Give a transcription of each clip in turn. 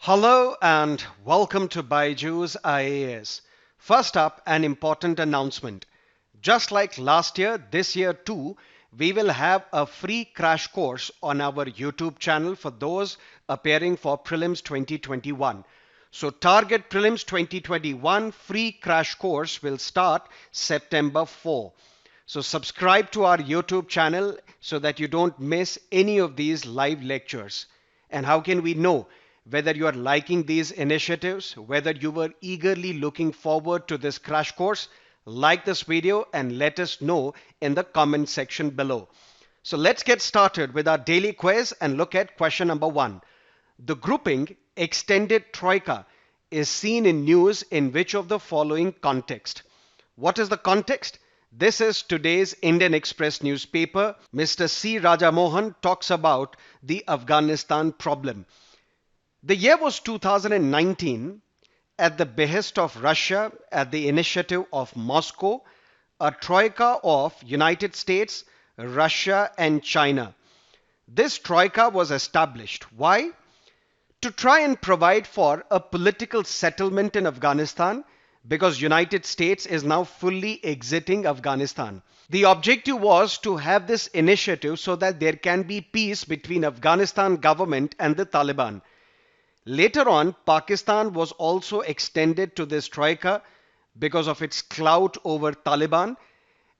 Hello and welcome to Byju's IAS. First up, an important announcement. Just like last year, this year too, we will have a free crash course on our YouTube channel for those appearing for Prelims 2021. So Target Prelims 2021 free crash course will start September 4. So subscribe to our YouTube channel so that you don't miss any of these live lectures. And how can we know whether you are liking these initiatives, whether you were eagerly looking forward to this crash course? Like this video and let us know in the comment section below. So let's get started with our daily quiz and look at question number 1. The grouping extended troika is seen in news in which of the following context? What is the context? This is today's Indian Express newspaper. Mr. C. Rajamohan talks about the Afghanistan problem. The year was 2019. At the behest of Russia, at the initiative of Moscow, a troika of United States, Russia and China. This troika was established. Why? To try and provide for a political settlement in Afghanistan, because United States is now fully exiting Afghanistan. The objective was to have this initiative so that there can be peace between Afghanistan government and the Taliban. Later on, Pakistan was also extended to this troika because of its clout over Taliban.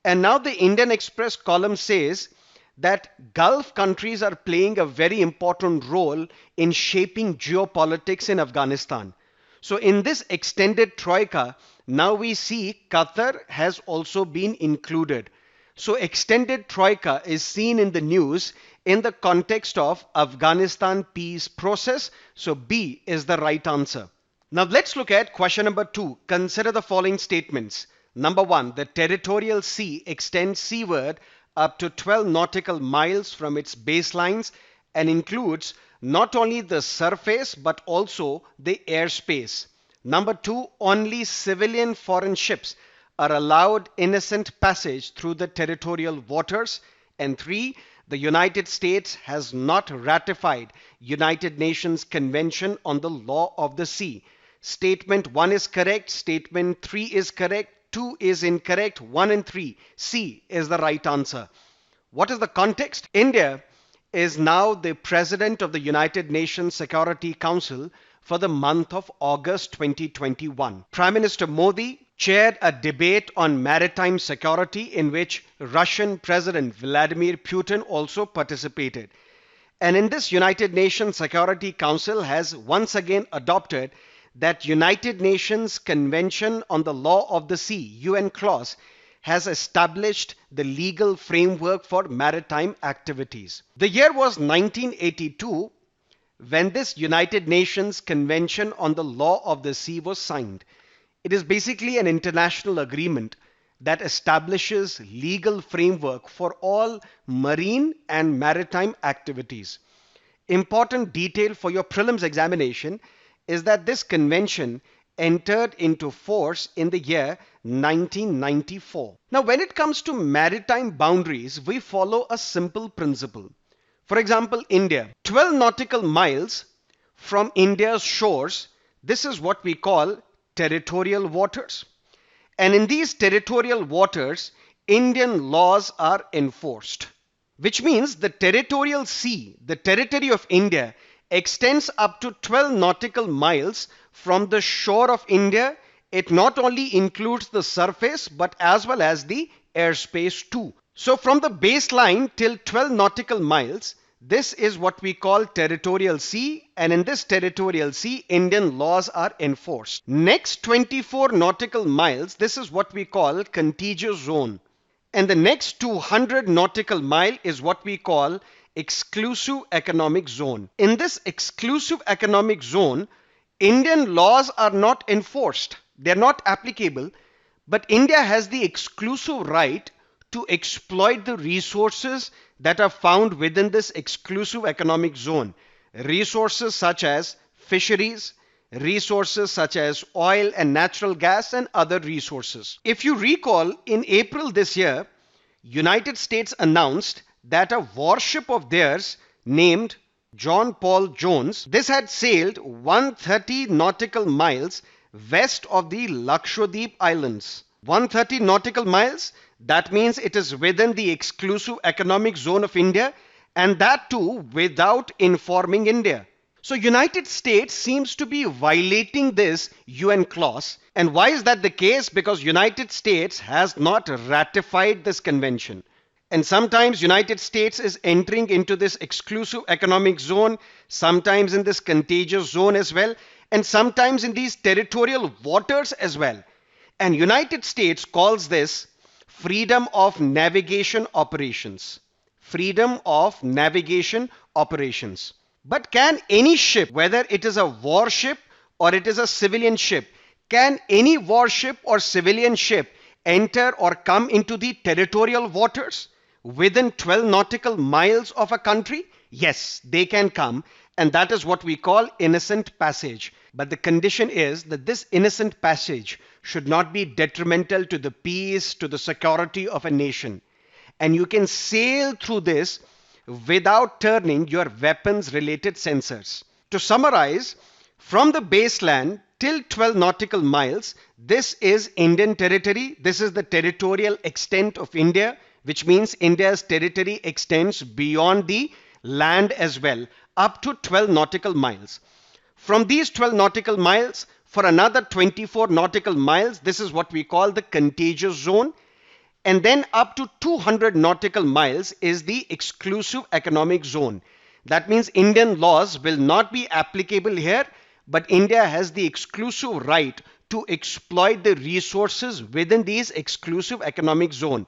And now the Indian Express column says that Gulf countries are playing a very important role in shaping geopolitics in Afghanistan. So in this extended troika, now we see Qatar has also been included. So extended troika is seen in the news in the context of Afghanistan peace process. So B is the right answer. Now let's look at question number 2. Consider the following statements. Number 1, the territorial sea extends seaward up to 12 nautical miles from its baselines and includes not only the surface but also the airspace. Number 2, only civilian foreign ships are allowed innocent passage through the territorial waters. And 3, the United States has not ratified United Nations Convention on the Law of the Sea. Statement 1 is correct, statement 3 is correct, 2 is incorrect, 1 and 3. C is the right answer. What is the context? India is now the president of the United Nations Security Council for the month of August 2021. Prime Minister Modi chaired a debate on maritime security in which Russian President Vladimir Putin also participated. And in this, United Nations Security Council has once again adopted that United Nations Convention on the Law of the Sea, UN clause, has established the legal framework for maritime activities. The year was 1982 when this United Nations Convention on the Law of the Sea was signed. It is basically an international agreement that establishes legal framework for all marine and maritime activities. Important detail for your prelims examination is that this convention entered into force in the year 1994. Now, when it comes to maritime boundaries, we follow a simple principle. For example, India, 12 nautical miles from India's shores, this is what we call territorial waters. And in these territorial waters, Indian laws are enforced, which means the territorial sea, the territory of India, extends up to 12 nautical miles from the shore of India. It not only includes the surface but as well as the airspace too. So from the baseline till 12 nautical miles, this is what we call territorial sea, and in this territorial sea, Indian laws are enforced. Next 24 nautical miles, this is what we call contiguous zone. And the next 200 nautical mile is what we call exclusive economic zone. In this exclusive economic zone, Indian laws are not enforced. They're not applicable, but India has the exclusive right to exploit the resources that are found within this exclusive economic zone. Resources such as fisheries, resources such as oil and natural gas and other resources. If you recall, in April this year, United States announced that a warship of theirs named John Paul Jones, this had sailed 130 nautical miles west of the Lakshadweep Islands. 130 nautical miles, that means it is within the exclusive economic zone of India, and that too without informing India. So United States seems to be violating this UN clause. And why is that the case? Because United States has not ratified this convention. And sometimes United States is entering into this exclusive economic zone, sometimes in this contagious zone as well, and sometimes in these territorial waters as well. And United States calls this freedom of navigation operations. Freedom of navigation operations. But can any ship, whether it is a warship or it is a civilian ship, can any warship or civilian ship enter or come into the territorial waters within 12 nautical miles of a country? Yes, they can come, and that is what we call innocent passage. But the condition is that this innocent passage should not be detrimental to the peace, to the security of a nation. And you can sail through this without turning your weapons related sensors. To summarize, from the baseline till 12 nautical miles, this is Indian territory. This is the territorial extent of India, which means India's territory extends beyond the land as well, up to 12 nautical miles. From these 12 nautical miles, for another 24 nautical miles, this is what we call the contagious zone. And then up to 200 nautical miles is the exclusive economic zone. That means Indian laws will not be applicable here, but India has the exclusive right to exploit the resources within these exclusive economic zone.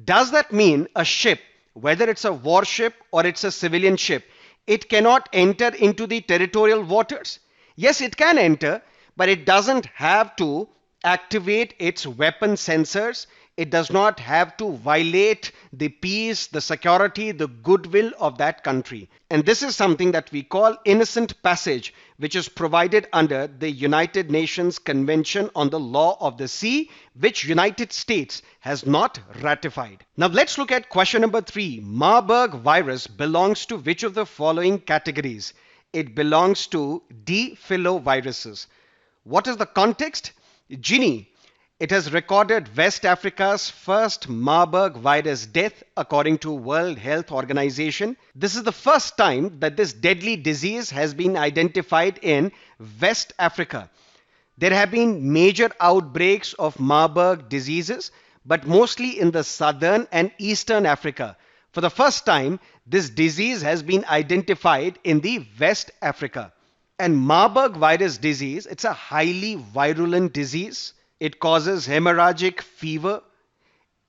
Does that mean a ship, whether it's a warship or it's a civilian ship, it cannot enter into the territorial waters? Yes, it can enter, but it doesn't have to activate its weapon sensors. It does not have to violate the peace, the security, the goodwill of that country. And this is something that we call innocent passage, which is provided under the United Nations Convention on the Law of the Sea, which United States has not ratified. Now let's look at question number 3. Marburg virus belongs to which of the following categories? It belongs to D. filoviruses. What is the context? Guinea. It has recorded West Africa's first Marburg virus death according to World Health Organization. This is the first time that this deadly disease has been identified in West Africa. There have been major outbreaks of Marburg diseases, but mostly in the southern and eastern Africa. For the first time, this disease has been identified in the West Africa. And Marburg virus disease, it's a highly virulent disease. It causes hemorrhagic fever,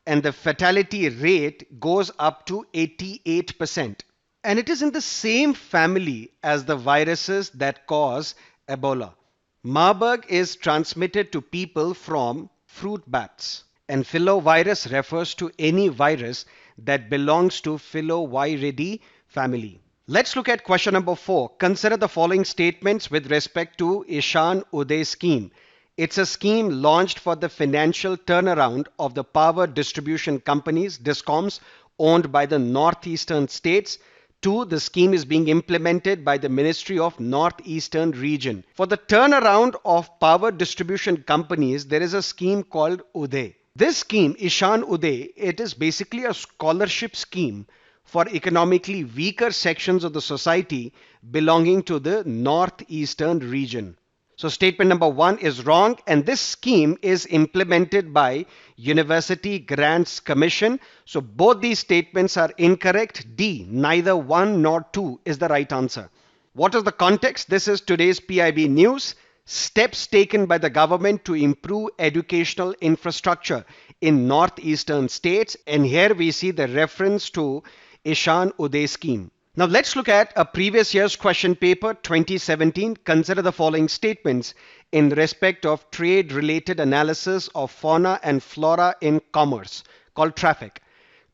and the fatality rate goes up to 88%. And it is in the same family as the viruses that cause Ebola. Marburg is transmitted to people from fruit bats. And filovirus refers to any virus that belongs to Filoviridae family. Let's look at question number 4. Consider the following statements with respect to Ishan Uday scheme. It's a scheme launched for the financial turnaround of the power distribution companies, DISCOMs, owned by the northeastern states. 2. The scheme is being implemented by the Ministry of Northeastern Region. For the turnaround of power distribution companies, there is a scheme called Uday. This scheme, Ishan Uday, it is basically a scholarship scheme for economically weaker sections of the society belonging to the northeastern region. So statement number 1 is wrong, and this scheme is implemented by University Grants Commission. So both these statements are incorrect. D, neither 1 nor 2 is the right answer. What is the context? This is today's PIB news. Steps taken by the government to improve educational infrastructure in northeastern states. And here we see the reference to Ishan Uday scheme. Now let's look at a previous year's question paper 2017. Consider the following statements in respect of trade-related analysis of fauna and flora in commerce called TRAFFIC.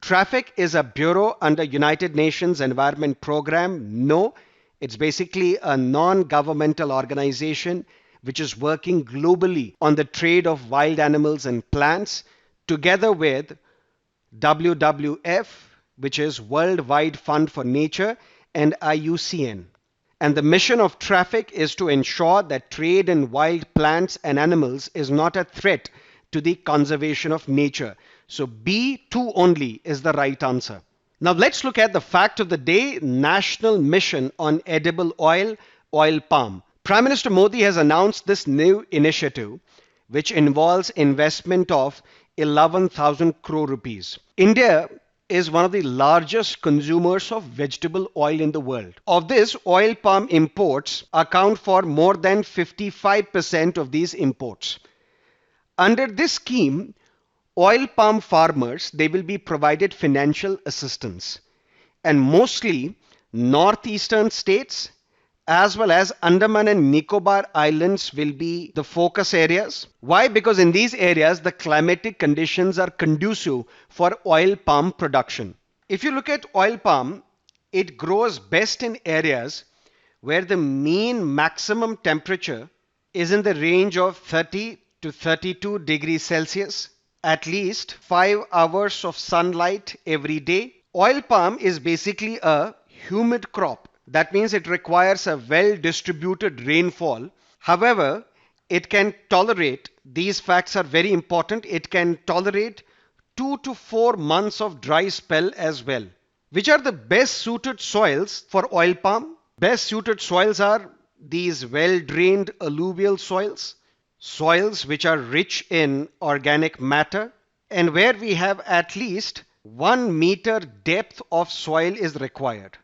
TRAFFIC is a bureau under United Nations Environment Program. No, it's basically a non-governmental organization which is working globally on the trade of wild animals and plants together with WWF, which is Worldwide Fund for Nature, and IUCN. And the mission of traffic is to ensure that trade in wild plants and animals is not a threat to the conservation of nature. So B2 only is the right answer. Now let's look at the fact of the day, National Mission on Edible Oil, Oil Palm. Prime Minister Modi has announced this new initiative, which involves investment of 11,000 crore rupees. India is one of the largest consumers of vegetable oil in the world. Of this, oil palm imports account for more than 55% of these imports. Under this scheme, oil palm farmers, they will be provided financial assistance, and mostly northeastern states as well as Andaman and Nicobar Islands will be the focus areas. Why? Because in these areas, the climatic conditions are conducive for oil palm production. If you look at oil palm, it grows best in areas where the mean maximum temperature is in the range of 30 to 32 degrees Celsius, at least 5 hours of sunlight every day. Oil palm is basically a humid crop. That means it requires a well-distributed rainfall. However, it can tolerate, these facts are very important, it can tolerate 2 to 4 months of dry spell as well. Which are the best suited soils for oil palm? Best suited soils are these well-drained alluvial soils, soils which are rich in organic matter, and where we have at least 1 meter depth of soil is required.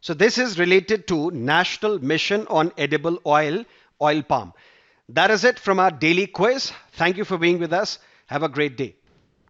So this is related to National Mission on Edible Oil, Oil Palm. That is it from our daily quiz. Thank you for being with us. Have a great day.